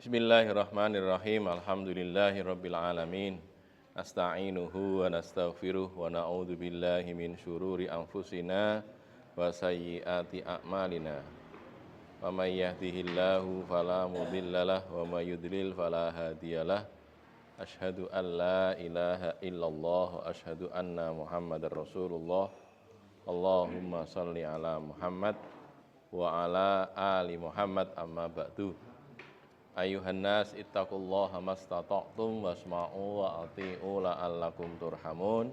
Bismillahirrahmanirrahim. Alhamdulillahirabbil alamin. Nasta'inuhu wa nastaghfiruh wa na'udzu billahi min syururi anfusina wa sayyiati a'malina. Wa may yahdihillahu fala mudhillalah wa may yudlil fala hadiyalah. Asyhadu an la ilaha illallah wa asyhadu anna Muhammadar Rasulullah. Allahumma shalli ala Muhammad wa ala ali Muhammad amma ba'du. Ayuhan nas ittaqullaha mastata'tum wasma'u wa ati'u la'allakum turhamun.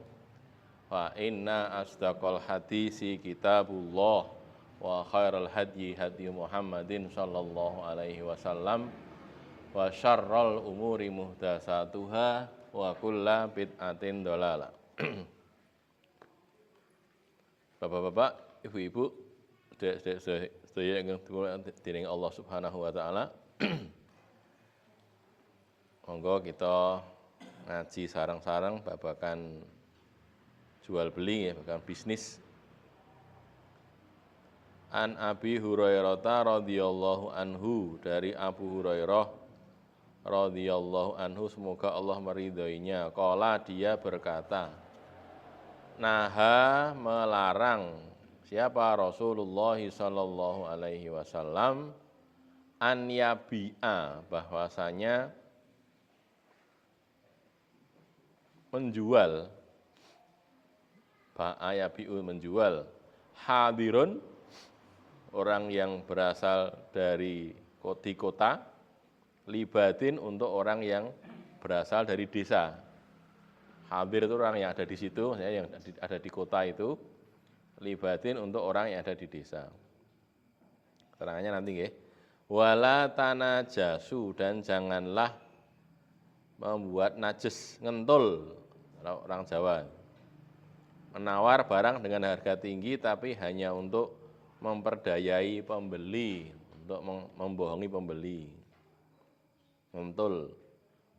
Fa inna asdaqal hadisi kitabullah wa khairal hadyi hadyi Muhammadin sallallahu alaihi wasallam wa syarrul umuri muhdatsatuha wa kullu bid'atin dhalalah. Bapak-bapak, ibu-ibu, sedaya ingkang dening Allah Subhanahu wa taala. Monggo kita ngaji sareng-sareng babakan jual beli ya, babakan bisnis. An Abi Hurairah radhiyallahu anhu, dari Abu Hurairah radhiyallahu anhu, semoga Allah meridhoinya. Qala, dia berkata, naha, melarang siapa? Rasulullah sallallahu alaihi wasallam, an yabi'a, bahwasanya menjual, ba'a yabi'u, menjual, hadirun, orang yang berasal dari di kota, libadin, untuk orang yang berasal dari desa. Hadir itu orang yang ada di situ, maksudnya yang ada di kota itu. Libadin untuk orang yang ada di desa. Keterangannya nanti nggih. Wala tanajasu, dan janganlah membuat najis, ngentul, orang Jawa. Menawar barang dengan harga tinggi tapi hanya untuk memperdayai pembeli, untuk membohongi pembeli. Ngentul.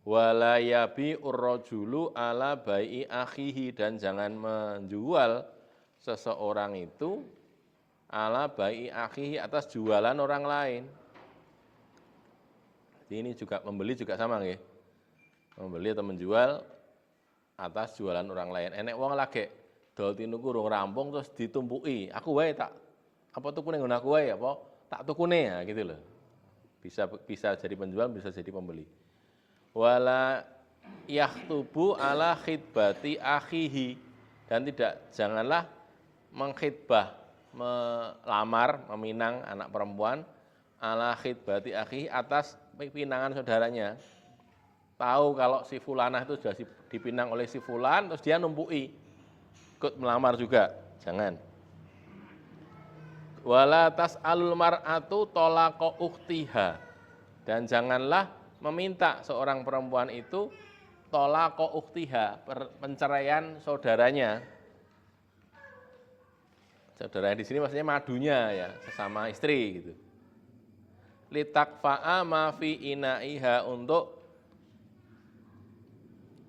Wala yabi'ur rajulu ala bai'i akhihi, dan jangan menjual seseorang itu ala bai'i akhihi, atas jualan orang lain. Ini juga membeli juga sama nggih. Membeli atau menjual atas jualan orang lain. Enek wong lagi dol tinuku urung rampung terus ditumpuki. Aku wae tak apa tukune nggon aku wae apa tak tukune, ya gitu loh. Bisa jadi penjual, bisa jadi pembeli. Wala yakhtubu ala khitbati akhihi, dan janganlah mengkhitbah, melamar, meminang anak perempuan ala khitbati akhihi, atas pinangan saudaranya. Tahu kalau si fulanah itu sudah dipinang oleh si fulan, terus dia numpuki, ikut melamar juga, jangan. Wala tas'alul mar'atu talaqa ukhtiha, dan janganlah meminta seorang perempuan itu talaqa ukhtiha, penceraian saudaranya. Saudara di sini maksudnya madunya ya, sesama istri gitu. Litakfa'a ma fi inaiha, untuk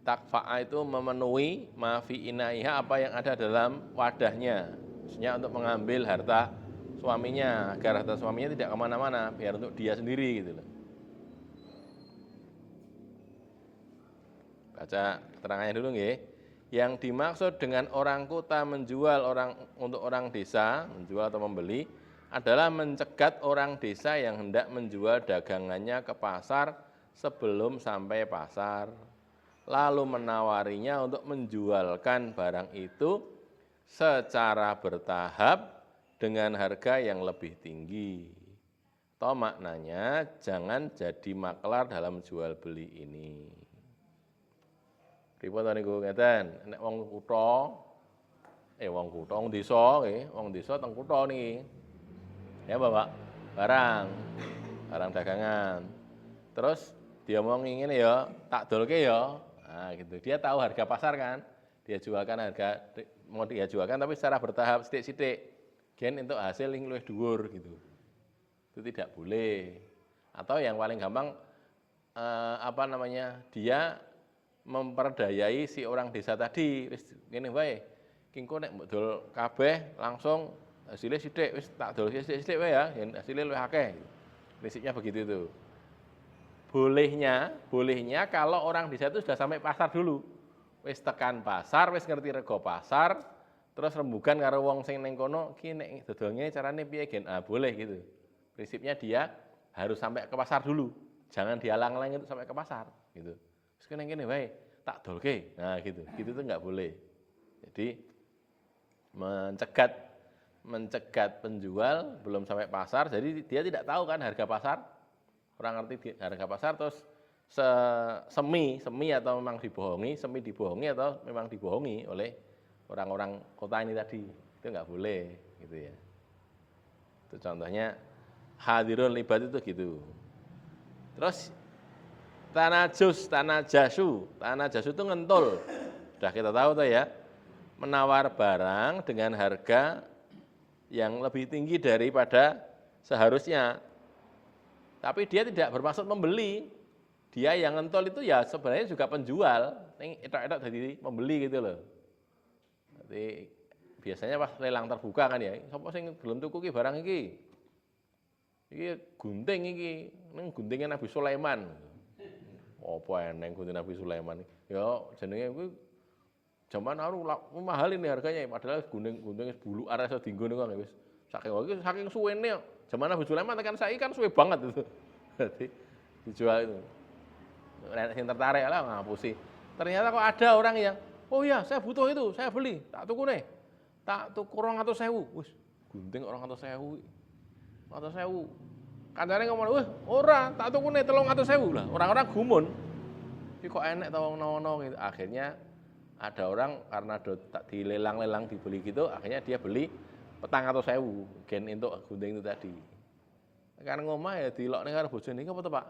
takfa'a itu memenuhi mafi inaiha, apa yang ada dalam wadahnya. Maksudnya untuk mengambil harta suaminya, agar harta suaminya tidak kemana-mana, biar untuk dia sendiri gitu loh. Baca keterangannya dulu nggih. Yang dimaksud dengan orang kota menjual untuk orang desa, menjual atau membeli, adalah mencegat orang desa yang hendak menjual dagangannya ke pasar sebelum sampai pasar, lalu menawarinya untuk menjualkan barang itu secara bertahap dengan harga yang lebih tinggi. Atau maknanya, jangan jadi maklar dalam jual beli ini. Pripun niku ngeten, nek wong kutha, wong desa nggih, wong desa teng kutha niki. Ya Bapak, barang dagangan. Terus dia mau ngene ya, tak dolke ya. Nah, gitu. Dia tahu harga pasar kan, dia jualkan mau dia jualkan tapi secara bertahap, sithik-sithik. Gen untuk hasil yang luwih dhuwur gitu. Itu tidak boleh. Atau yang paling gampang dia memperdayai si orang desa tadi, wis ngene wae. Ki engko nek mbok dol kabeh langsung hasilnya sithik, wis tak dol sithik-sithik wae ya, hasilnya luwih akeh. Prinsipnya begitu itu. bolehnya kalau orang desa itu sudah sampai pasar dulu. Wis tekan pasar, wis ngerti rego pasar, terus rembugan karo wong sing ning kono, ki nek dodolnya carane piye gen? Boleh gitu. Prinsipnya dia harus sampai ke pasar dulu. Jangan dihalang-halangi untuk sampai ke pasar gitu. Terus kene wae, tak dolke. Nah gitu. Gitu tuh enggak boleh. Jadi mencegat penjual belum sampai pasar, jadi dia tidak tahu kan harga pasar. Orang ngerti harga pasar terus semi atau memang dibohongi, semi dibohongi atau memang dibohongi oleh orang-orang kota ini tadi. Itu enggak boleh gitu ya. Itu contohnya hadirun libat itu gitu. Terus tanah jasu itu ngentul. Sudah kita tahu tuh ya. Menawar barang dengan harga yang lebih tinggi daripada seharusnya. Tapi dia tidak bermaksud membeli. Dia yang ngentol itu ya sebenarnya juga penjual. Ini etok-etok jadi membeli gitu loh. Jadi biasanya pas lelang terbuka kan ya, sapa sing gelem tuku ki barang iki. Iki gunting iki, ning guntingnya Nabi Sulaiman. Apa eneng gunting Nabi Sulaiman? Ya jenenge kuwi zaman mahal ini harganya, padahal gunting bulu arah iso dienggo niku wis saking suwene. Zaman Nabi Sulaiman tekan saiki kan suwe banget itu. Jadi dijual itu. Nek sing tertarik lah ngapusi. Ternyata kok ada orang yang, "Oh iya, saya butuh itu, saya beli, tak tuku nih. Tak tuku 200.000." Wis, gunting 200.000. 200.000. Kancane ngomong, "Wah, ora, tak tuku nih 300.000." Lah, orang-orang gumun. Iki kok enek ta wong nono gitu. Akhirnya ada orang karena tak dilelang-lelang dibeli gitu, akhirnya dia beli 400.000 gen entuk gunting itu tadi. Kan ngomah ya dilokne karo bojone, "Iki apa to, Pak?"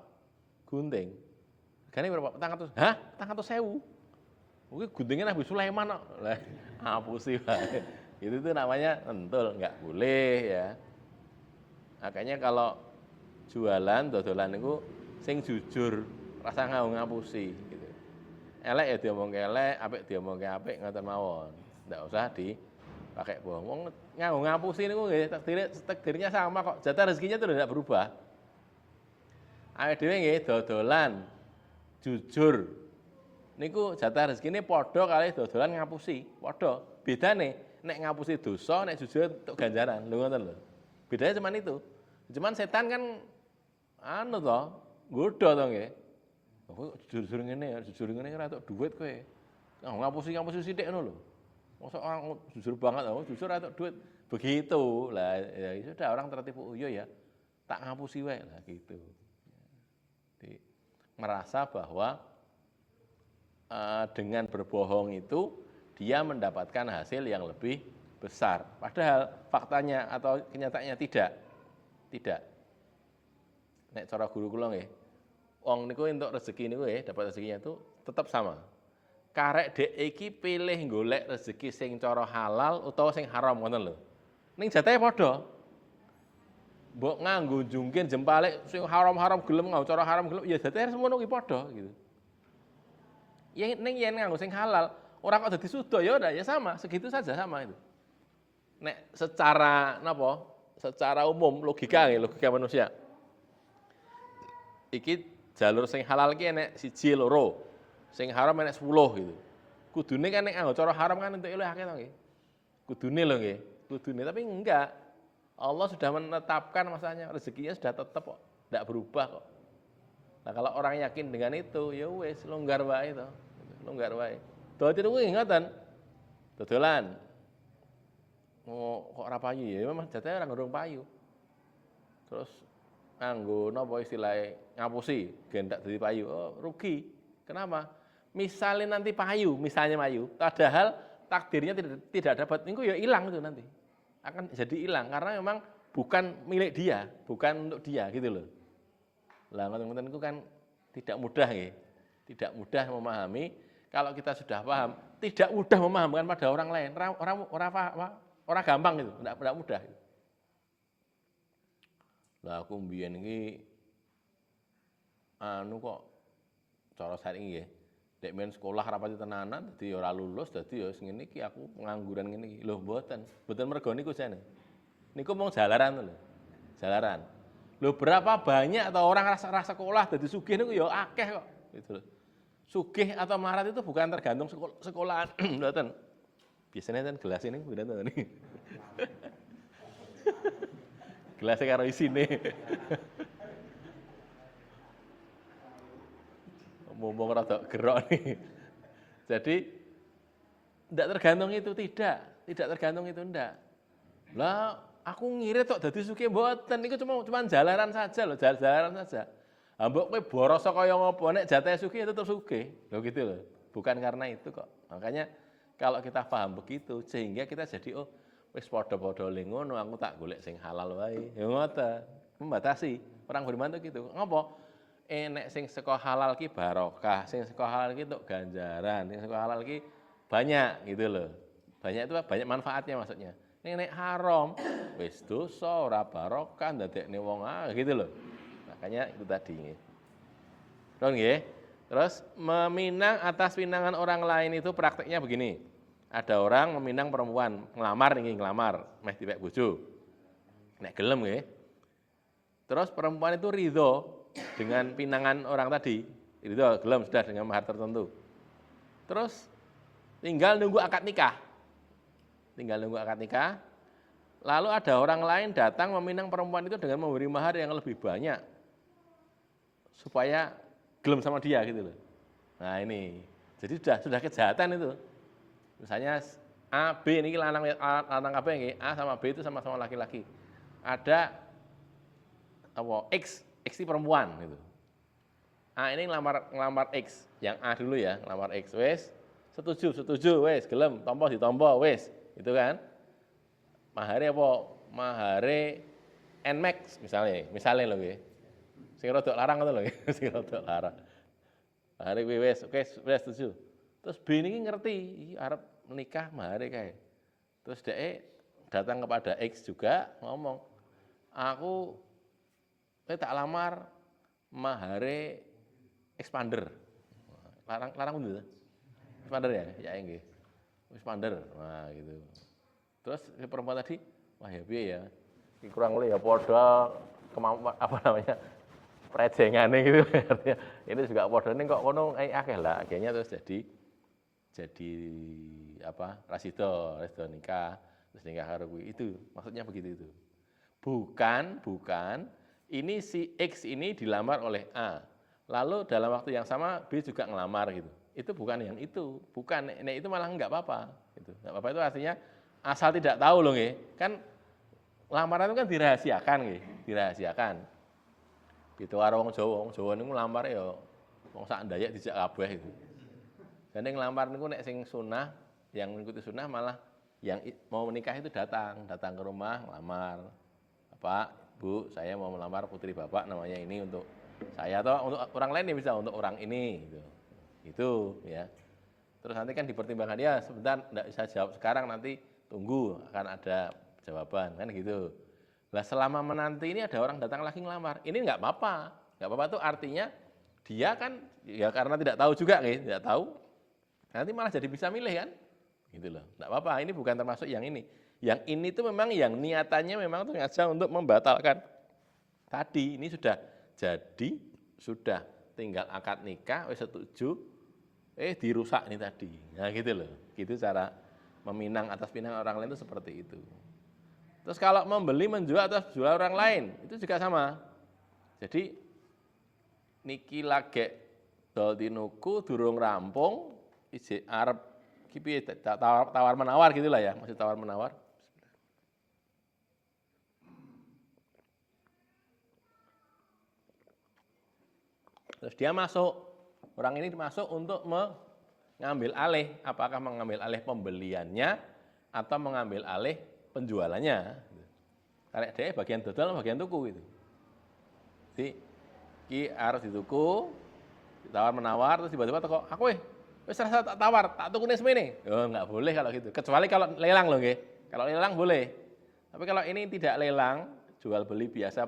Gunting. Regane berapa? 400. Hah? 400.000? Kuwi guntingnya Nabi Sulaiman kok. Lah, ngapusi wae. Itu tuh namanya entul, enggak boleh ya. Makanya kalau jualan dodolan niku sing jujur, rasa ngapusi gitu. Elek ya diomongke elek, apik diomongke apik ngoten mawon. Ndak usah dipakai bohong. Wong ngapusi niku nggih takdirnya sama kok. Jatah rezekinya itu tidak berubah. Awake dhewe nggih dodolan jujur. Niku jatah rezekine padha kali dodolan ngapusi, padha. Bedane nek ngapusi dosa, nek jujur entuk ganjaran. Lho ngoten lho. Bedanya cuman itu. Cuman setan kan anu to, nggodha to nggih. Kowe jujur ngene ya, jujur ngene ora entuk dhuwit kowe. Ngapusi sithik ngono lho. Mosok orang jujur banget, jujur ora entuk dhuwit. Begitu. Lah ya sudah orang tertipu. Oh iya ya. Tak ngapusi wae lah gitu. Jadi merasa bahwa dengan berbohong itu dia mendapatkan hasil yang lebih besar. Padahal faktanya atau kenyataannya tidak. Nek cara guru kula nggih, wong niku entuk rezeki niku nggih, dapat rezekinya itu tetap sama. Karek dek iki pilih golek rezeki sing cara halal utawa sing haram ngoten lho. Ning jatahe padha. Mbok nganggo jungkir jempalik sing haram-haram gelem nganggo cara haram gelem ya jatahe semono kuwi padha gitu. Yen nganggo sing halal, ora kok dadi sudo ya ora ya sama, segitu saja sama itu. Nek secara napa? Secara umum logika nggih, logika manusia. Iki jalur sing halal ki enek 1 2, sing haram enek 10 gitu. Kudune kan nek nganggo cara haram kan entuk luwih akeh to nggih. Kudune lho nggih, kudune tapi enggak. Allah sudah menetapkan masanya, rezekinya sudah tetap kok, enggak berubah kok. Nah, kalau orang yakin dengan itu, ya wis longgar wae to. Longgar wae. Dadi niku ingatan. Dodolan. Oh, kok ora payu ya? Memang jatah ora ngurung payu. Terus nganggo napa istilahnya ngapusi, gendak dadi payu. Oh, rugi. Kenapa? Misalnya nanti payu, misalnya payu, padahal takdirnya tidak dapat, niku ya hilang itu nanti. Akan jadi hilang karena memang bukan milik dia, bukan untuk dia gitu loh. Lah ngoten-ngoten niku kan tidak mudah nggih. Tidak mudah memahami. Kalau kita sudah paham, tidak mudah memahamkan pada orang lain. Ora gampang itu, tidak mudah. Lah aku mbiyen iki anu kok cara saiki nggih. Dek men sekolah rapati tenanan dadi ora lulus dadi ya ngene iki aku pengangguran ngene iki. Lho mboten mergo niku jane. Niku mung jalaran lho. Jalaran. Lho berapa banyak atau orang rasa sekolah dadi sugih niku ya akeh kok gitu loh. Sugih atau melarat itu bukan tergantung sekolahan, mboten. Biasanya kan gelas ini bener to nih. Gelasnya karo isine. Mumpung rada gerok nih. Jadi tidak tergantung itu, tidak tergantung itu ndak. Lah aku ngirit tok dadi sugih mboten, niku cuma jalaran saja loh, jalaran saja. Ah mbok kowe boros kaya ngopo nek jatah sugih tetep sugih. Lho gitu loh. Bukan karena itu kok. Makanya kalau kita paham begitu sehingga kita jadi oh wis padha-padha le ngono aku tak golek sing halal wae. Ya ngoten. Membatasi. Orang beriman tuh gitu. Ngopo? Nek sing saka halal ki barokah, sing saka halal ki tuk ganjaran, sing saka halal ki banyak gitu loh. Banyak itu banyak manfaatnya maksudnya. Nek haram wis dosa ora barokah ndadekne wong gitu loh. Makanya itu tadi nggih. Terus nggih. Terus meminang atas pinangan orang lain itu prakteknya begini. Ada orang meminang perempuan, ngelamar meh dipek bojo. Nek gelem nggih. Terus perempuan itu ridho dengan pinangan orang tadi. Ridho, gelem sudah dengan mahar tertentu. Terus tinggal nunggu akad nikah. Lalu ada orang lain datang meminang perempuan itu dengan memberi mahar yang lebih banyak. Supaya gelem sama dia gitu loh. Nah ini, jadi sudah kejahatan itu. Misalnya A, B ini lanang AB nggih, A sama B itu sama-sama laki-laki. Ada X ini perempuan gitu. A ini ngelamar X, yang A dulu ya, ngelamar X, wes setuju, wes gelem, ditompo, wes, itu kan. Mahare apa? Mahare Nmax misalnya loh nggih. Sing rodok larang ngono lho, sing rodok larang. Mahare kuwi wis setuju. Terus B niki ngerti iki arep menikah mahare kae. Terus dhek datang kepada X juga ngomong, "Aku tak lamar mahare expander." Larang ngono. Expander ya? Ya nggih. Expander. Wah gitu. Terus si perempuan tadi, wah ya piye ya? Iki kurang lebih ya padha kemampuan apa namanya? Prejengane gitu artinya ini juga padha ning kok kono akeh lah akhirnya terus jadi apa rasido nikah terus nikah karo kuwi itu maksudnya begitu itu bukan ini si X ini dilamar oleh A lalu dalam waktu yang sama B juga ngelamar gitu itu bukan yang itu bukan itu malah enggak apa-apa gitu enggak apa-apa itu artinya asal tidak tahu loh nggih kan lamaran itu kan dirahasiakan nggih dirahasiakan. Gitu karo wong Jawa niku nglamar ya wong sak Dayak dijak kabeh itu. Dan yang nglamar niku nek sing sunah, yang mengikuti sunah malah yang mau menikah itu datang ke rumah ngelamar. Bapak, Bu, saya mau melamar putri Bapak namanya ini untuk saya atau untuk orang lain ya bisa untuk orang ini gitu. Itu ya. Terus nanti kan dipertimbangkan ya sebentar enggak bisa jawab sekarang nanti tunggu akan ada jawaban kan gitu. Lah selama menanti ini ada orang datang lagi ngelamar. Ini enggak apa-apa. Enggak apa-apa itu artinya dia kan ya karena tidak tahu juga nih, tidak tahu. Nanti malah jadi bisa milih kan? Gitu loh. Enggak apa-apa, ini bukan termasuk yang ini. Yang ini tuh memang yang niatannya memang sengaja untuk membatalkan. Tadi ini sudah jadi, sudah tinggal akad nikah, wis setuju, dirusak nih tadi. Nah gitu loh. Gitu cara meminang atas pinang orang lain itu seperti itu. Terus kalau membeli, menjual atau jual orang lain, itu juga sama. Jadi, niki lagi dol tinuku, durung rampung, isi arep kipi tawar menawar gitulah ya, masih tawar menawar. Terus dia masuk, orang ini masuk untuk mengambil alih, apakah mengambil alih pembeliannya atau mengambil alih penjualannya. Karek dia bagian dodol, bagian tuku gitu. Jadi, ki harus dituku, ditawar menawar, terus tiba-tiba toko, aku wis rasa tak tawar, tak tukune semene. Oh, enggak boleh kalau gitu. Kecuali kalau lelang loh nggih. Kalau lelang boleh. Tapi kalau ini tidak lelang, jual beli biasa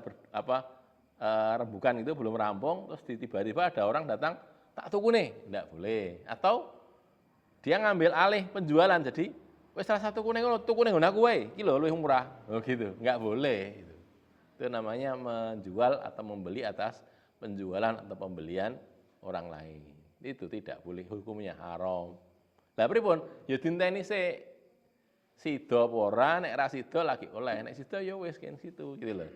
rembukan itu belum rampung, terus tiba-tiba ada orang datang, tak tukune, enggak boleh. Atau dia ngambil alih penjualan, jadi wis rasa tukune ngono aku wae, iki lho luwih murah. Oh gitu, enggak boleh gitu. Itu namanya menjual atau membeli atas penjualan atau pembelian orang lain. Itu tidak boleh, hukumnya haram. Lah pripun? Ya dinteni sik. Sida apa ora, nek ra sida lagi oleh, nek sida ya wis kene situ gitu loh.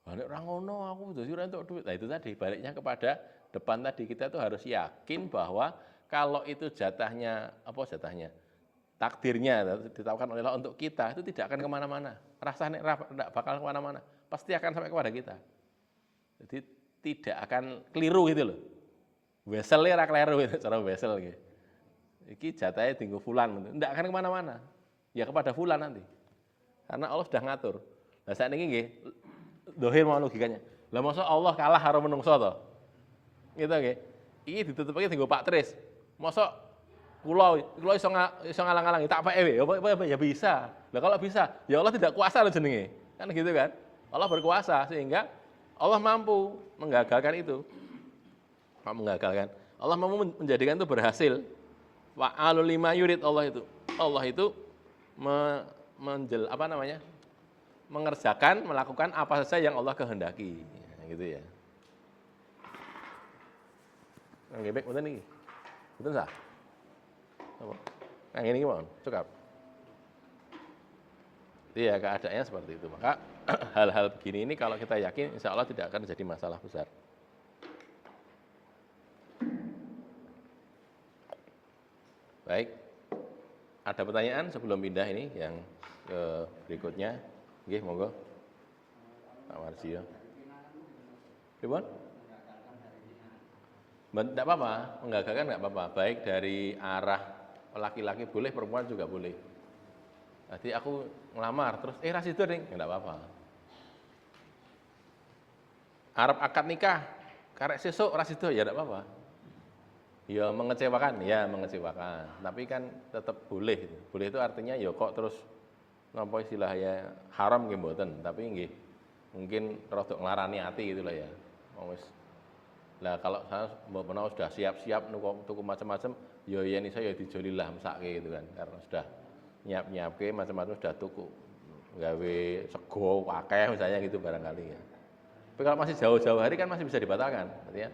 Lah nek ora ngono aku dadi ora entuk duit. Nah itu tadi baliknya kepada depan tadi kita tuh harus yakin bahwa kalau itu jatahnya takdirnya ditetapkan oleh Allah untuk kita itu tidak akan kemana-mana. Rasanya tidak bakal kemana-mana, pasti akan sampai kepada kita. Jadi tidak akan keliru gitu loh. Weselnya ra keliru itu cara wesel gitu. Iki jatahnya tinggal fulan, tidak akan kemana-mana. Ya kepada fulan nanti. Karena Allah sudah ngatur. Nah saat ini nggih, dohir mau logikanya. Lah masa Allah kalah karo menungso to? Gitu nggih. Iki ditutupake tinggal Pak Tris. Masa kula iso ngalang-alangi tak peke ya bisa. Lah kalau bisa, ya Allah tidak kuasa lho jenenge. Kan gitu kan? Allah berkuasa sehingga Allah mampu menggagalkan itu. Menggagalkan. Allah mampu menjadikan itu berhasil. Wa'alul lima yurid Allah itu. Allah itu mengerjakan, melakukan apa saja yang Allah kehendaki. Gitu ya. Nggih, bek ngoten iki. Betul sah? Apa? Nah ini gimana? Cukup. Iya, keadaannya seperti itu. Maka hal-hal begini ini kalau kita yakin, insya Allah tidak akan jadi masalah besar. Baik. Ada pertanyaan sebelum pindah ini yang ke berikutnya? Nggih, monggo. Pak Marsio. Pripun? Tidak apa-apa, menggagalkan enggak apa-apa. Baik dari arah laki-laki boleh, perempuan juga boleh. Jadi aku ngelamar terus ra sido ning, enggak apa-apa. Arep akad nikah, karek sesuk ra sido ya enggak apa-apa. Ya mengecewakan, ya mengecewakan. Tapi kan tetap boleh. Boleh itu artinya ya kok terus napa istilahnya haram nggih mboten, tapi nggih mungkin rada nglarani ati gitu lah ya. Wis. Lah kalau saya mbok menawa sudah siap-siap tuku macam-macam, ya yen iso ya dijolilah mesake gitu kan. Karena sudah nyiap-nyiapke macam-macam sudah tuku. Gawe sego akeh misalnya gitu barangkali ya. Tapi kalau masih jauh-jauh hari kan masih bisa dibatalkan, artinya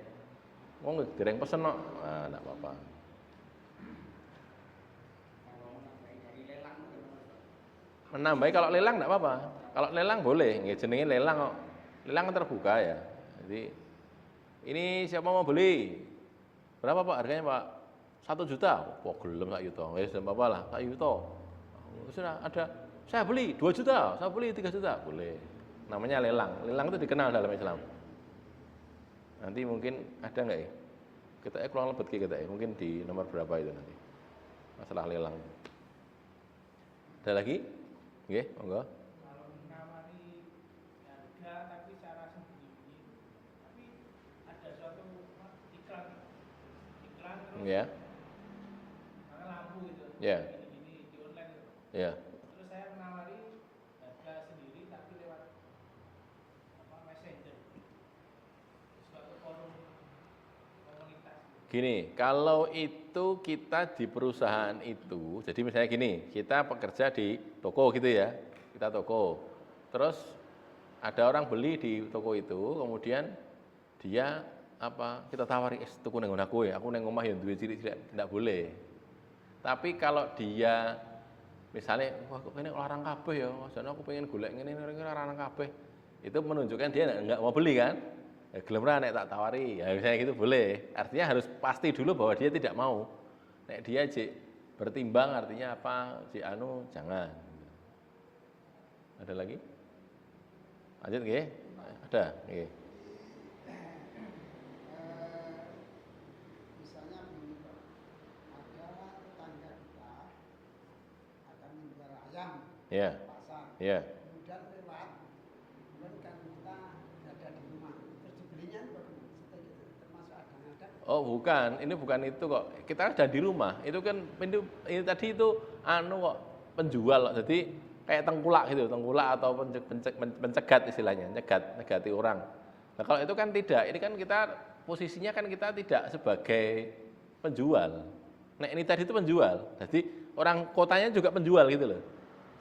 wong dereng pesen kok. Nah, enggak apa-apa. Menambahi kalau lelang enggak apa-apa. Kalau lelang boleh, nggih jenenge lelang kok. Lelang kan terbuka ya. Jadi ini siapa mau beli? Berapa Pak harganya Pak? 1 juta. Kok gelem 1 juta. Wis enggak apa-apa lah, 1 juta. Sudah ada, saya beli 2 juta, saya beli 3 juta, boleh. Namanya lelang. Lelang itu dikenal dalam Islam. Nanti mungkin ada enggak ya? Kita kurang lebet kita ya, mungkin di nomor berapa itu nanti. Masalah lelang. Ada lagi? Nggih, monggo. Kalau menawari harga tapi secara sembunyi, tapi ada suatu iklan terus. Ya. Karena lampu gitu. Ya. Ini di online gitu. Ya. Terus saya menawari harga sendiri tapi lewat messenger. Suatu forum komunitas. Gini, kalau itu kita di perusahaan itu, jadi misalnya gini, kita bekerja di toko gitu ya, kita toko. Terus ada orang beli di toko itu, kemudian dia kita tawari tuku nang aku ya, aku nang omah ya duwe cilik-cilik, tidak boleh. Tapi kalau dia misalnya, wah kok ini larang kabeh ya, jane aku pengen golek ngene larang kabeh. Itu menunjukkan dia enggak mau beli kan? Ya gelem ra nek tak tawari, ya misalnya gitu boleh. Artinya harus pasti dulu bahwa dia tidak mau. Nek dia bertimbang artinya apa? Jangan. Ada lagi? Lanjut nggih? Ada, nggih. Misalnya begini Pak, ada tetangga kita akan menjual ayam Ya. di pasar. Ya. Kemudian lewat, kemudian kan kita ada di rumah, terus dibelinya termasuk ada. Oh bukan, ini bukan itu kok. Kita ada di rumah. Itu kan ini tadi itu kok penjual. Jadi kayak tengkulak gitu, tengkulak atau pencegat istilahnya, nyegati orang. Nah kalau itu kan tidak. Ini kan kita posisinya kan kita tidak sebagai penjual. Nah ini tadi itu penjual. Jadi orang kotanya juga penjual gitu loh.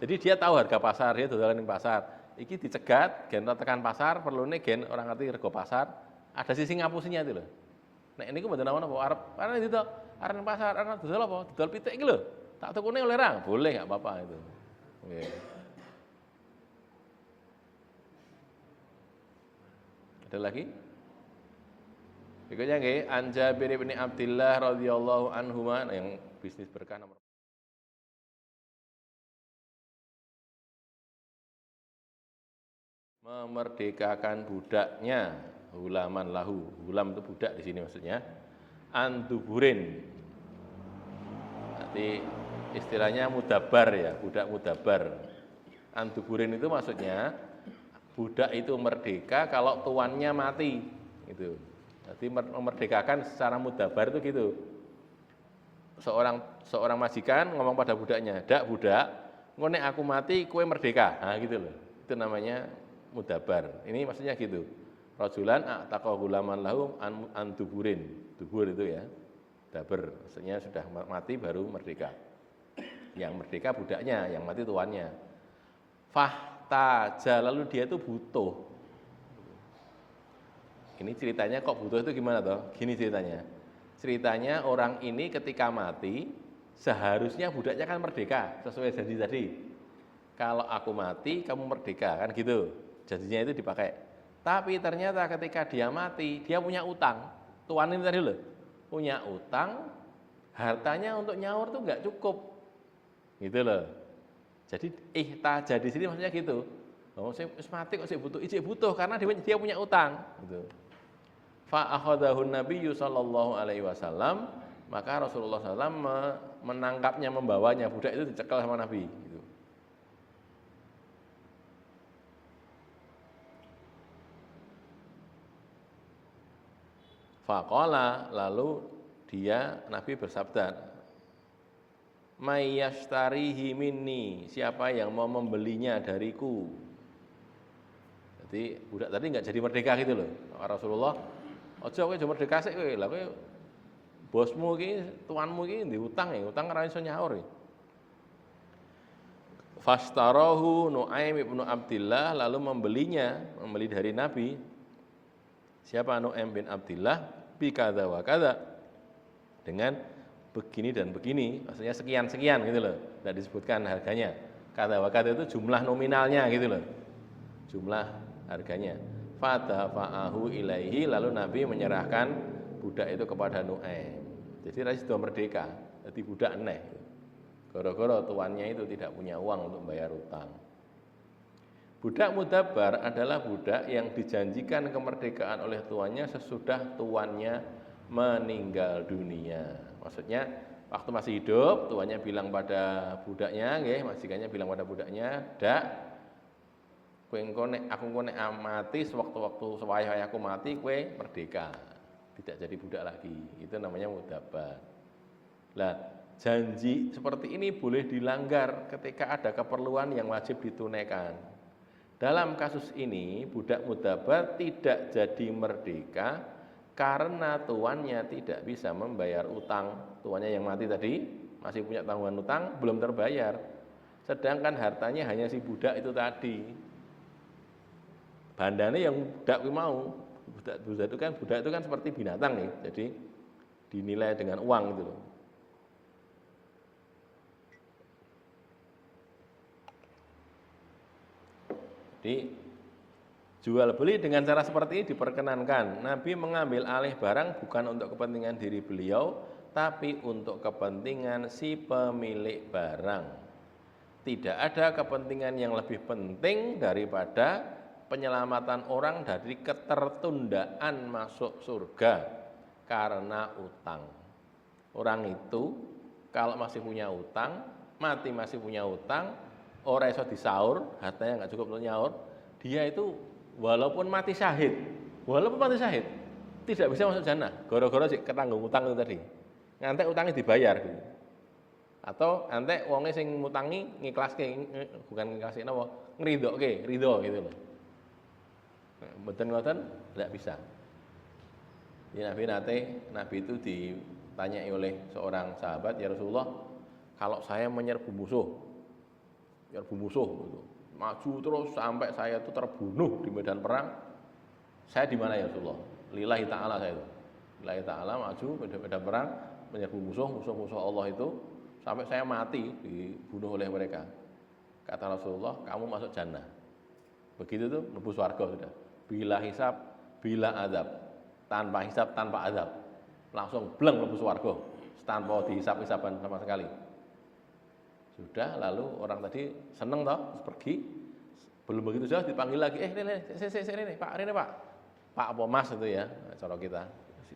Jadi dia tahu harga pasar, dia jualan di pasar. iki dicegat, gen tekan pasar, perlune gen orang ngerti rego pasar, ada sisi ngapusinya itu lho. Nek niku mboten napa arep karena itu arep nang pasar, arep dodol apa? Dodol pitik iki lho. Tak tukune oleh ra? Boleh, enggak apa-apa itu. Nggih. Ada lagi? Berikutnya nggih, An Jabir bin Abdillah radhiyallahu anhuma yang bisnis berkah nomor memerdekakan budaknya hulaman lahu. Hulam itu budak di sini maksudnya. Antuburin. Nanti istilahnya mudabar ya, budak mudabar. Antuburin itu maksudnya budak itu merdeka kalau tuannya mati. Itu. Jadi memerdekakan secara mudabar itu gitu. Seorang majikan ngomong pada budaknya, "Dak budak, engko nek aku mati kowe merdeka." Nah gitu loh. Itu namanya mudabar. Ini maksudnya gitu. Rajulan a'taqa gulaman lahu an duburin. Dubur itu ya. Daber, maksudnya sudah mati baru merdeka. Yang merdeka budaknya, yang mati tuannya. Fahtaja, lalu dia itu butuh. Ini ceritanya kok butuh itu gimana toh? Gini ceritanya. Ceritanya orang ini ketika mati seharusnya budaknya kan merdeka sesuai janji tadi. Kalau aku mati kamu merdeka kan gitu. Janjinya itu dipakai. Tapi ternyata ketika dia mati dia punya utang. Tuan ini tadi loh punya utang, hartanya untuk nyaur tuh nggak cukup, gitu loh. Jadi ihtaja di sini maksudnya gitu. Oh, saya mati kok saya butuh, butuh karena dia punya utang, gitu. Fa akhadahun Nabiyyu sallallahu alaihi wasallam, maka Rasulullah SAW menangkapnya, membawanya. Budak itu dicekal sama Nabi, gitu. Faqala, lalu Nabi bersabda, mayyashtarihi minni, siapa yang mau membelinya dariku. Jadi budak tadi nggak jadi merdeka gitu loh. Rasulullah, ojo kowe aja merdeka sik kowe. Lah kowe bosmu iki, tuanmu iki diutang ya, utang ora iso nyaur. Fashtarahu Nu'aim ibnu Abdillah, lalu membeli dari Nabi. Siapa? Nu'aim bin Abdillah, bi kadza wa kadza, dengan begini dan begini, maksudnya sekian-sekian gitu loh. Tidak disebutkan harganya. Kadza wa kadza itu jumlah nominalnya gitu loh. Jumlah harganya. Fadafa'ahu ilaihi, lalu Nabi menyerahkan budak itu kepada Nu'aim. Jadi Rasul sudah merdeka, jadi budak aneh. Gara-gara tuannya itu tidak punya uang untuk membayar utang. Budak mudabar adalah budak yang dijanjikan kemerdekaan oleh tuannya sesudah tuannya meninggal dunia. Maksudnya waktu masih hidup, tuannya bilang pada budaknya, majikannya bilang pada budaknya, "Dak, kowe engko nek aku engko nek mati sewaktu-waktu sewayah aku mati, kowe merdeka." Tidak jadi budak lagi. Itu namanya mudabar. Lah, janji seperti ini boleh dilanggar ketika ada keperluan yang wajib ditunaikan. Dalam kasus ini, budak mudabar tidak jadi merdeka karena tuannya tidak bisa membayar utang. Tuannya yang mati tadi masih punya tanggungan utang, belum terbayar. Sedangkan hartanya hanya si budak itu tadi. Bandane yang budak mau. Budak itu kan seperti binatang nih. Jadi dinilai dengan uang gitu loh. Jadi jual beli dengan cara seperti ini diperkenankan. Nabi mengambil alih barang bukan untuk kepentingan diri beliau, tapi untuk kepentingan si pemilik barang. Tidak ada kepentingan yang lebih penting daripada penyelamatan orang dari ketertundaan masuk surga karena utang. Orang itu kalau masih punya utang, mati masih punya utang, orang iso disaur, hartanya nggak cukup untuk nyaur, dia itu walaupun mati syahid, tidak bisa masuk jannah. Gara-gara ketanggung utang itu tadi. Ngantek utangnya dibayar gitu. Atau ngantek wonge sing ngutangi ngiklaske, bukan ngiklaske napa, ngridoke, ridho gitu loh. Mboten ngoten tidak bisa. Di Nabi itu ditanyai oleh seorang sahabat, "Ya Rasulullah, kalau saya menyerbu musuh gitu. maju terus sampai saya itu terbunuh di medan perang. Saya di mana ya Rasulullah? Lillahi ta'ala saya itu. Lillahi ta'ala maju medan perang menyerbu musuh-musuh Allah itu sampai saya mati dibunuh oleh mereka. Kata Rasulullah, kamu masuk jannah. Begitu tuh mlebu swarga sudah. Bila hisab, bila adab. Tanpa hisab, tanpa adab. Langsung bleng mlebu swarga tanpa dihisab-hisaban sama sekali. Sudah, lalu orang tadi seneng toh, pergi. Belum begitu sudah dipanggil lagi, sini Pak, ini Pak. Pak apa Mas itu ya, cara kita.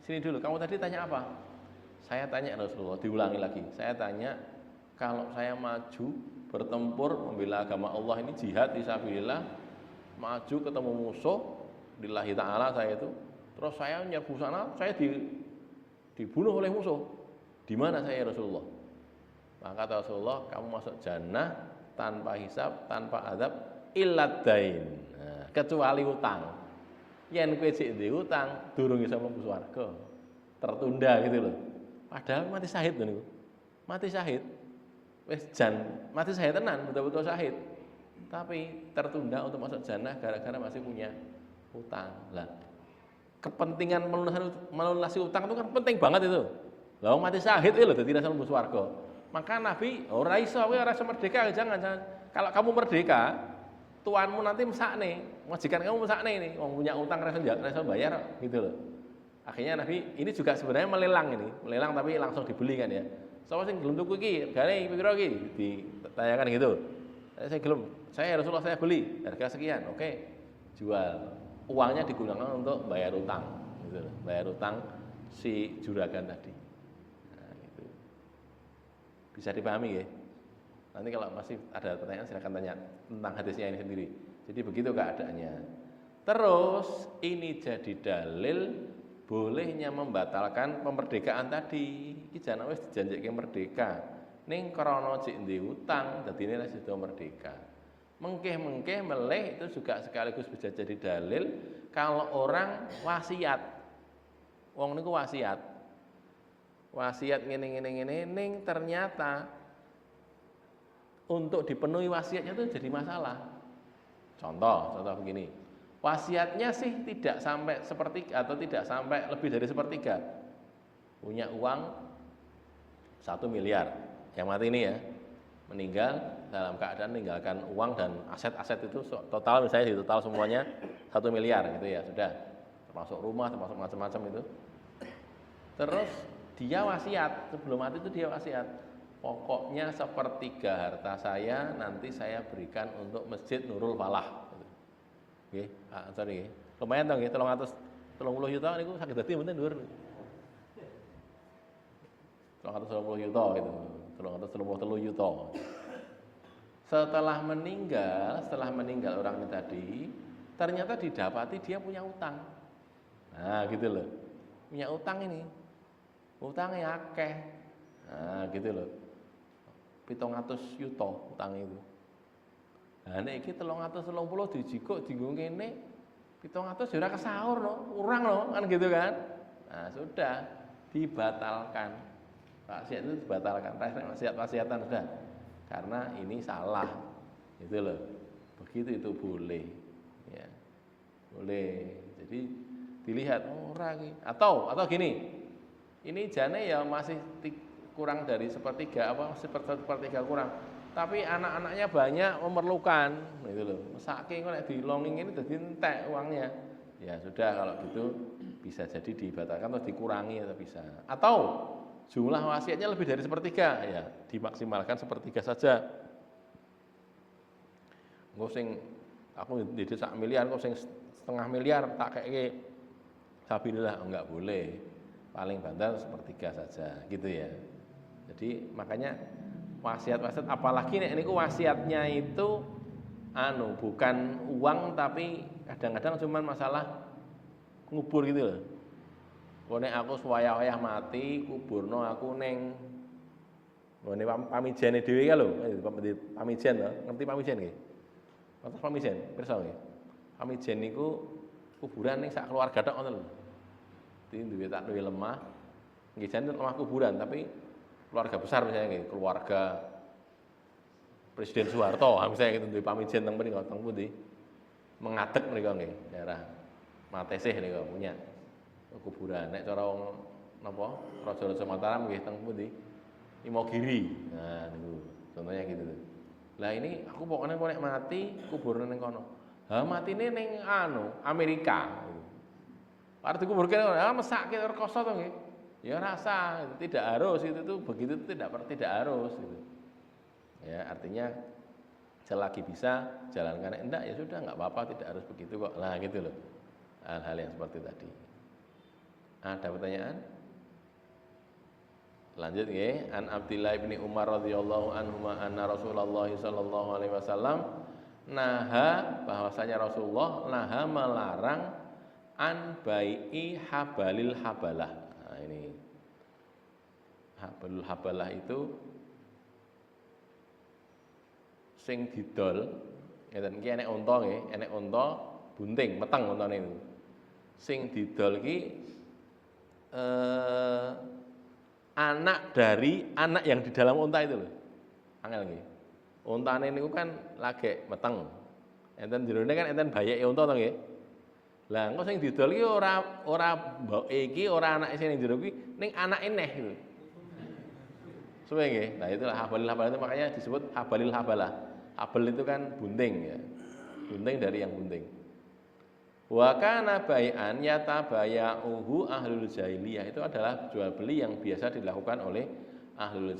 Sini dulu, kamu tadi tanya apa? Saya tanya Rasulullah, diulangi lagi. Saya tanya, kalau saya maju bertempur membela agama Allah ini jihad fisabilillah, maju ketemu musuh lillahi ta'ala saya itu, terus saya nyerbu sana, saya dibunuh oleh musuh. Di mana saya Rasulullah? Maka kata Rasulullah, kamu masuk jannah tanpa hisab, tanpa adab, illad dain. Nah, kecuali utang. Yen kowe sik ndek utang, durung iso mlebu swarga. Tertunda gitu loh. Padahal mati syahid lho niku. Mati syahid. Wis mati syahid tenan, betul-betul syahid. Tapi tertunda untuk masuk jannah gara-gara masih punya utang. Lah, kepentingan melunasi utang itu kan penting banget itu. Lah mati syahid itu lho dadi rasa mlebu swarga. Maka Nabi ora iso kowe ora iso merdeka, jangan. Kalau kamu merdeka, tuanmu nanti mesakne, majikan kamu mesakne ini, wong punya utang rasa bayar gitu loh. Akhirnya Nabi ini juga sebenarnya melelang tapi langsung dibeli kan ya. Sapa sing gelem tuku iki, regane pira iki? Ditanyakan gitu. Saya gelem, saya Rasulullah saya beli, harga sekian. Oke. Jual. Uangnya digunakan untuk bayar utang gitu loh. Bayar utang si juragan tadi. Nah, gitu. Bisa dipahami ya? Nanti kalau masih ada pertanyaan silakan tanya tentang hadisnya ini sendiri. Jadi begitu keadaannya. Terus ini jadi dalil bolehnya membatalkan pemerdekaan tadi. Iki jan wis dijanjike merdeka. Ning krana cek ndek utang dadine wis sudah merdeka. Mengkeh-mengkeh meleh itu juga sekaligus bisa jadi dalil kalau orang wasiat. Wong niku wasiat. Wasiat ngene ning ternyata untuk dipenuhi wasiatnya itu jadi masalah. Contoh begini. Wasiatnya sih tidak sampai sepertiga atau tidak sampai lebih dari sepertiga. Punya uang 1 miliar. Yang mati ini ya, meninggal dalam keadaan meninggalkan uang dan aset-aset itu total misalnya di total semuanya 1 miliar gitu ya, sudah. Termasuk rumah, termasuk macam-macam itu. Terus dia wasiat, sebelum mati itu dia wasiat. Pokoknya sepertiga harta saya nanti saya berikan untuk Masjid Nurul Falah. Oke, sorry. Lumayan dong ya, 330 juta niku saged dadi mboten dhuwur. 330 juta itu, 333 juta. Setelah meninggal orang ini tadi, ternyata didapati dia punya utang. Nah, gitu loh. Punya utang ini. Utangnya akeh. Nah, gitu loh. 700 juta utang itu. Nah nek iki 330 dijikuk dienggo kene 700 ya ora kesaur no, kurang no, kan gitu kan. Nah, sudah dibatalkan. Wasiat itu dibatalkan. Wasiatan sudah. Karena ini salah. Gitu loh. Begitu itu boleh. Ya. Boleh. Jadi dilihat ora iki. Atau gini. Ini jane ya masih kurang dari sepertiga sepertiga kurang. Tapi anak-anaknya banyak memerlukan gitu loh. Saking nek dilonging ini dadi entek uangnya. Ya sudah kalau gitu bisa jadi dibatalkan atau dikurangi atau bisa. Atau jumlah wasiatnya lebih dari sepertiga ya dimaksimalkan sepertiga saja. Engko sing aku ndidit 1 miliar kok sing setengah miliar tak keke sabilillah enggak boleh. Paling banter sepertiga saja gitu ya. Jadi makanya wasiat apalagi nek niku wasiatnya itu bukan uang tapi kadang-kadang cuma masalah ngubur gitu loh. Nek aku suwaya-wayah mati kuburno aku ning ngene pamijene dhewe ka lho, pamijen to, ngerti pamijen nggih? Ngerti pamijen, pirsa nggih. Pamijen niku kuburan ning sak keluarga tok ngoten lho. Duwe lemah. Nggih jane lemah kuburan tapi keluarga besar misalnya nggih, keluarga Presiden Soeharto, misalnya gitu duwe pamijen teng mriki teng pundi? Mengadeg mriki nggih, daerah Matesih niku punya kuburan. Nek cara wong napa Raja-raja Mataram nggih teng pundi? Imogiri. Nah niku contohnya gitu. Lah ini aku pokoknya kok nek mati kuburan ning kono. Ha matine ning Amerika. Arep dikuburke mesake rekoso to nggih. Ya rasa, tidak harus itu tuh begitu itu tidak harus gitu. Ya, artinya selagi bisa jalankan, enggak ya sudah enggak apa-apa, tidak harus begitu kok. Nah, gitu loh. Hal-hal yang seperti tadi. Ada pertanyaan? Lanjut nggih, an Abdillah bin Umar radhiyallahu anhu anna Rasulullah sallallahu alaihi wasallam naha, bahwasanya Rasulullah naha melarang an bai'i habalil habalah. Nah, ini habalul habalah itu sing didol ngeten iki enek unta nggih, enek unta bunting, meteng untane itu. Sing didol iki anak dari anak yang di dalam unta itu loh. Angel nggih. Untane niku kan lagi meteng. Enten jerone kan enten bayeke unta to nggih. Lah engko sing didol iki ora mboke iki, ora anake sing ning jero iki, ning anake neh gitu. Suwe nggih. Nah itulah habalil habalah itu makanya disebut habalil habalah. Habal itu kan bunting ya. Bunting dari yang bunting. Wa kana bai'an yatabaya'uhu ahlul jahiliyah, itu adalah jual beli yang biasa dilakukan oleh ahlul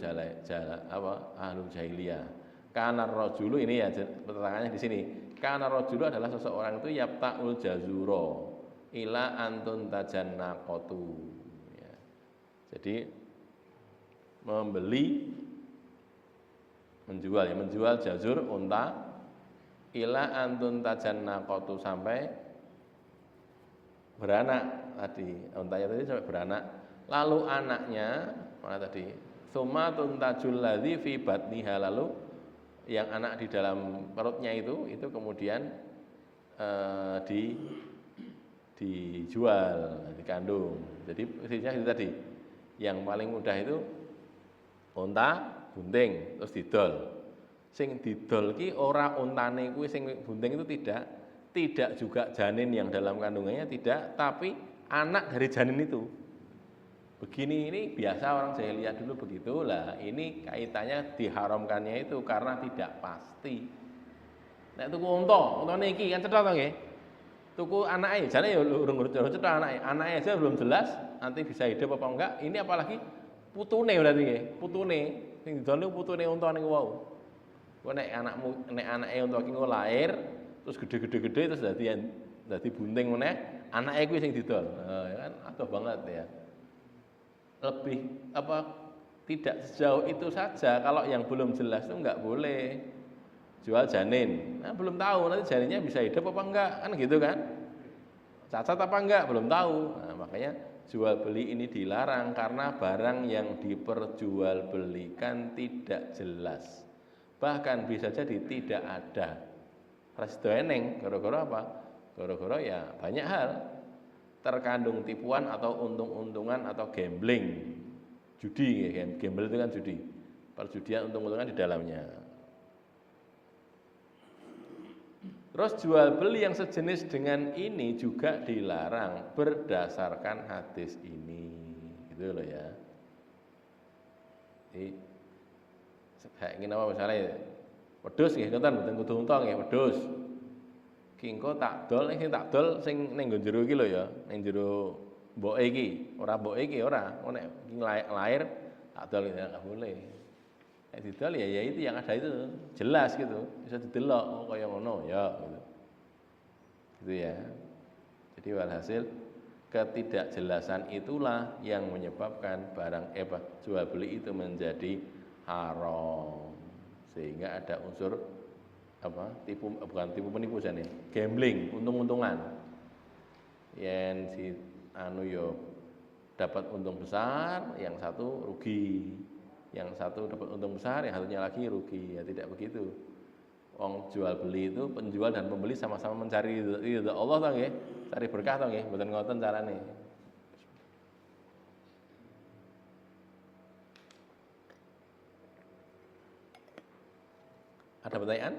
jahiliyah. Kana rajulu, ini ya pertanyaannya di sini. Kana rajulu adalah seseorang itu yabta'ul jazuro ila antun tajannaqatu. Ya. Jadi menjual jazur unta ila antun tajannaqatu sampai beranak tadi, untanya tadi sampai beranak. Lalu anaknya mana tadi? Tsumma tuntajul ladzi fi batniha, lalu yang anak di dalam perutnya itu kemudian dijual, dikandung. Jadi isinya itu tadi. Yang paling mudah itu unta bunting terus didol. Sing didol ki ora untane kuwi sing bunting itu tidak juga janin yang dalam kandungannya tidak, tapi anak dari janin itu. Begini ini biasa orang jahiliyah dulu begitu lah. Ini kaitannya diharamkannya itu karena tidak pasti. Nek tuku untane iki kan cetha to nggih. Tuku anake, jane ya urung cetha anake. Anake aja belum jelas nanti bisa hidup apa enggak. Ini apalagi putune berarti nggih. Putune sing didol niku putune unta niku wau. Kok nek anake unta iki lahir terus gede-gede terus dadi bunting meneh, anake kuwi sing didol. Ya kan adoh banget ya. Lebih tidak sejauh itu saja, kalau yang belum jelas itu enggak boleh jual janin. Nah, belum tahu nanti janinnya bisa hidup apa enggak, kan gitu kan? Cacat apa enggak belum tahu. Nah, makanya jual beli ini dilarang karena barang yang diperjualbelikan tidak jelas. Bahkan bisa jadi tidak ada. Rasido eneng, gara-gara apa? Gara-gara ya banyak hal. Terkandung tipuan atau untung-untungan atau gambling. Judi, ya, gambling itu kan judi. Perjudian untung-untungan di dalamnya. Terus jual beli yang sejenis dengan ini juga dilarang berdasarkan hadis ini. Gitu loh ya. Jadi kayak ingin apa misalnya wedhus nggih ngoten mboten kudu unta nggih wedhus. Ki engko tak dol sing ning jero iki lho ya, ning jero mboke iki, ora mboke iki ora. Nek lahir tak dol ya enggak boleh. Nek didol ya itu yang ada itu jelas gitu, bisa didelok oh kaya ngono ya gitu. Gitu ya. Jadi walhasil ketidakjelasan itulah yang menyebabkan barang jual beli itu menjadi haram, sehingga ada unsur bukan tipu menipu jane, gambling, untung-untungan. Yen si yo dapat untung besar, yang satu rugi. Yang satu dapat untung besar, yang satunya lagi rugi. Ya tidak begitu. Wong jual beli itu penjual dan pembeli sama-sama mencari ridha Allah to nggih, cari berkah to nggih, mboten ngoten carane. Ada pertanyaan?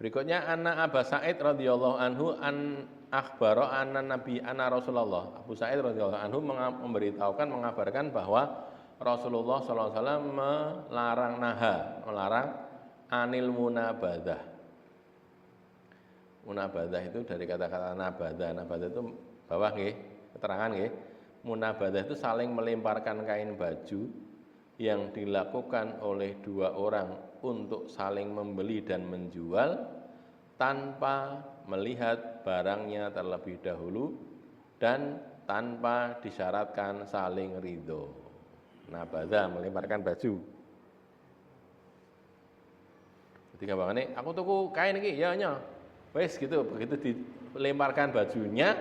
Berikutnya anna Aba Sa'id radhiyallahu anhu an akhbaro anna Nabi anna Rasulullah. Abu Sa'id radhiyallahu anhu memberitahukan mengabarkan bahwa Rasulullah SAW melarang anil munabadah. Munabadah itu dari kata-kata nabadah. Nabadah itu bawah nggih, keterangan nggih. Munabadah itu saling melemparkan kain baju yang dilakukan oleh dua orang untuk saling membeli dan menjual tanpa melihat barangnya terlebih dahulu dan tanpa disyaratkan saling ridho. Nabadah, melemparkan baju. Ketika bangane, aku tuku kain iki, ya nya. Wes gitu, begitu dilemparkan bajunya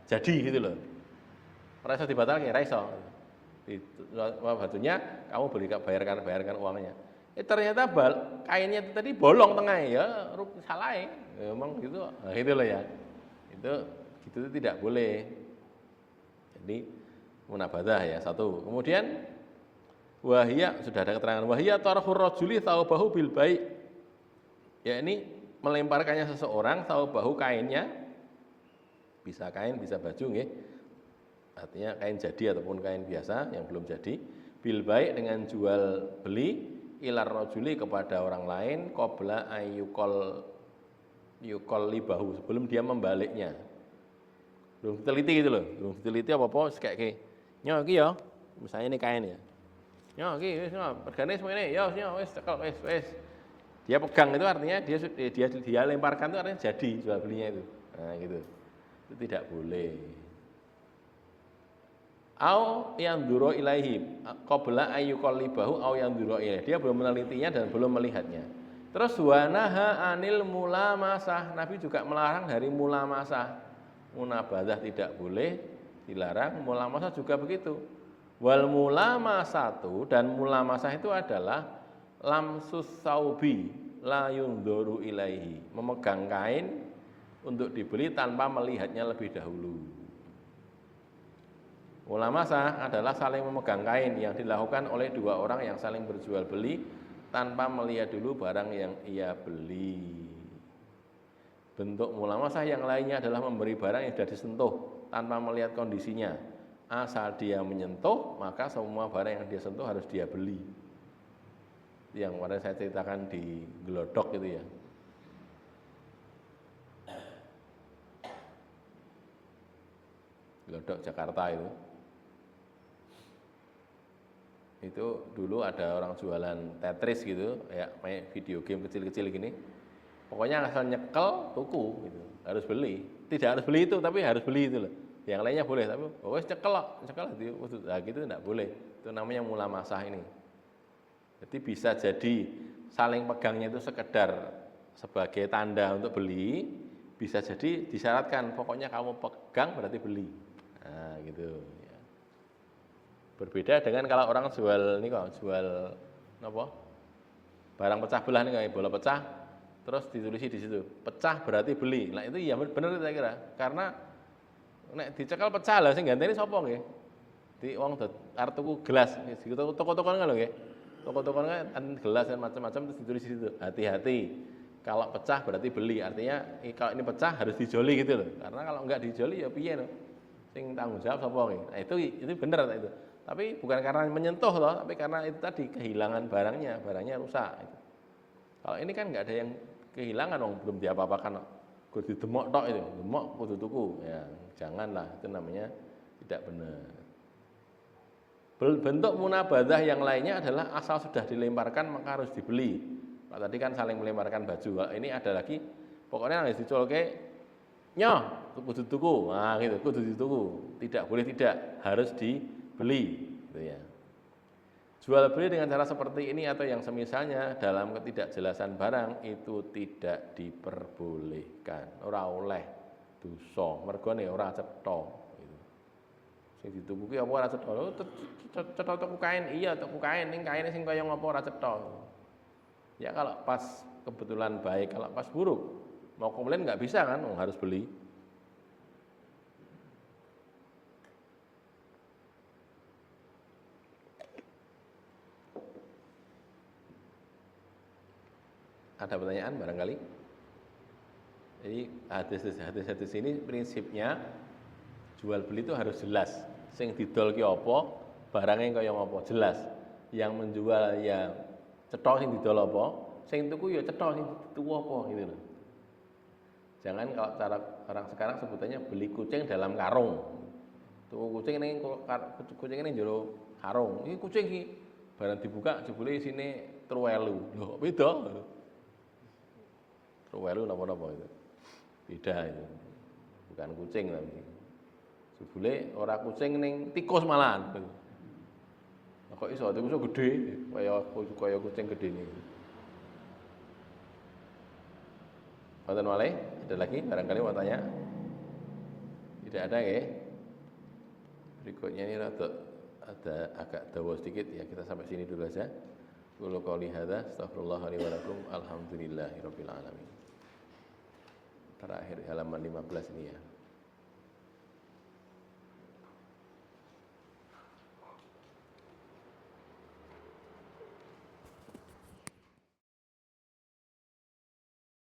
jadi gitu loh. Ora iso dibatalke, ora iso. Bajunya kamu bayarkan uangnya. Ternyata kainnya itu tadi bolong tengah ya, salah ya. Memang gitu. Nah, gitu loh ya. Itu tidak boleh. Jadi munabadah ya satu. Kemudian wahia sudah ada keterangan wahia tarhur rajuli thawbahu bil bai'. Ya ini melemparkannya seseorang thawbahu kainnya, bisa kain bisa baju nggih. Artinya kain jadi ataupun kain biasa yang belum jadi, bil bai' dengan jual beli ilar rajuli kepada orang lain qabla ayyukol libahu, sebelum dia membaliknya. Belum diteliti gitu loh, belum diteliti apa-apa kayak nyo iki ya, misalnya ini kain ya. Nyo iki wis regane semene ya wis cekel wis. Dia pegang itu artinya dia lemparkan itu artinya jadi jual belinya itu. Nah, gitu. Itu tidak boleh. Au yang duro ilaihi qabla ayyuqallibahu au yang duro ilaihi. Dia belum menelitinya dan belum melihatnya. Terus wanaha anil mulamasah. Nabi juga melarang dari mulamasah. Munabadah tidak boleh, dilarang. Mulamasah juga begitu. Wal mulamasatu, dan mulamasah itu adalah lamsus saubi la yundoru ilaihi. Memegang kain untuk dibeli tanpa melihatnya lebih dahulu. Mulamasah adalah saling memegang kain yang dilakukan oleh dua orang yang saling berjual beli tanpa melihat dulu barang yang ia beli. Bentuk mulamasah yang lainnya adalah memberi barang yang sudah disentuh tanpa melihat kondisinya. Asal dia menyentuh, maka semua barang yang dia sentuh harus dia beli. Yang kemarin saya ceritakan di Glodok itu ya. Glodok Jakarta itu dulu ada orang jualan Tetris gitu, ya main video game kecil-kecil gini. Pokoknya asal nyekel tuku gitu, harus beli. Tidak harus beli itu, tapi harus beli itu loh. Yang lainnya boleh, tapi pokoknya nyekel nah, gitu tidak boleh. Itu namanya mulamasah ini. Jadi bisa jadi saling pegangnya itu sekedar sebagai tanda untuk beli, bisa jadi disyaratkan pokoknya kamu pegang berarti beli. Nah, gitu. Berbeda dengan kalau orang jual apa? Barang pecah belah nih kayak bola pecah, terus ditulisi di situ, pecah berarti beli. Nah, itu ya benar saya kira. Karena nek dicekal pecah lah sing gantene sapa nggih? Di wong arep tuku gelas, di toko-toko ngono nggih. Toko-toko kan gelas dan macam-macam terus ditulis di situ. Hati-hati. Kalau pecah berarti beli. Artinya kalau ini pecah harus dijoli gitu loh. Karena kalau enggak dijoli ya piye loh. Sing tanggung jawab sapa nggih? Nah, itu benar itu. Tapi bukan karena menyentuh loh, tapi karena itu tadi kehilangan barangnya rusak. Kalau ini kan nggak ada yang kehilangan, belum diapa-apakan. Kudu demok tok itu, demok kudu tuku. Ya, janganlah, itu namanya tidak benar. Bentuk munabadah yang lainnya adalah asal sudah dilemparkan maka harus dibeli. Pak tadi kan saling melemparkan baju. Ini ada lagi, pokoknya harus dicolke nyoh kudu tuku. Nah, gitu, kudu dituku. Tidak boleh tidak, harus dibeli gitu ya. Jual beli dengan cara seperti ini atau yang semisalnya dalam ketidakjelasan barang itu tidak diperbolehkan. Ora oleh dosa, mergone ora cetha gitu. Sing dituku ki apa ora cetha? Cetha tuku kain, iya tuku kain, ning kaine sing kaya ngapa ora cetha. Ya kalau pas kebetulan baik, kalau pas buruk mau komplain nggak bisa kan, harus beli. Ada pertanyaan barangkali? Jadi hadis ini prinsipnya jual beli itu harus jelas. Sing didol ki apa, barangnya kaya apa, jelas. Yang menjual ya cetok sing didol apa, sing tuku ya cetok sing tuku apa gitu loh. Jangan kalau cara orang sekarang sebutannya beli kucing dalam karung. Tuku kucing ning kucing ning jero karung. Iki kucing iki barang dibuka jebule isine truwelu. Lho, beda. Truwelu napa-napa itu. Beda itu. Bukan kucing tapi. Jebule ora kucing ning tikus malahan. Kok iso tikus gede kaya kucing gede ini. Wonten malih? Ada lagi barangkali mau tanya? Tidak ada ya? Berikutnya ini ada agak dawa sedikit ya, kita sampai sini dulu saja. Qulu qouli hadza astaghfirullah li wa lakum alhamdulillahirabbil alamin. Terakhir halaman 15 ini ya.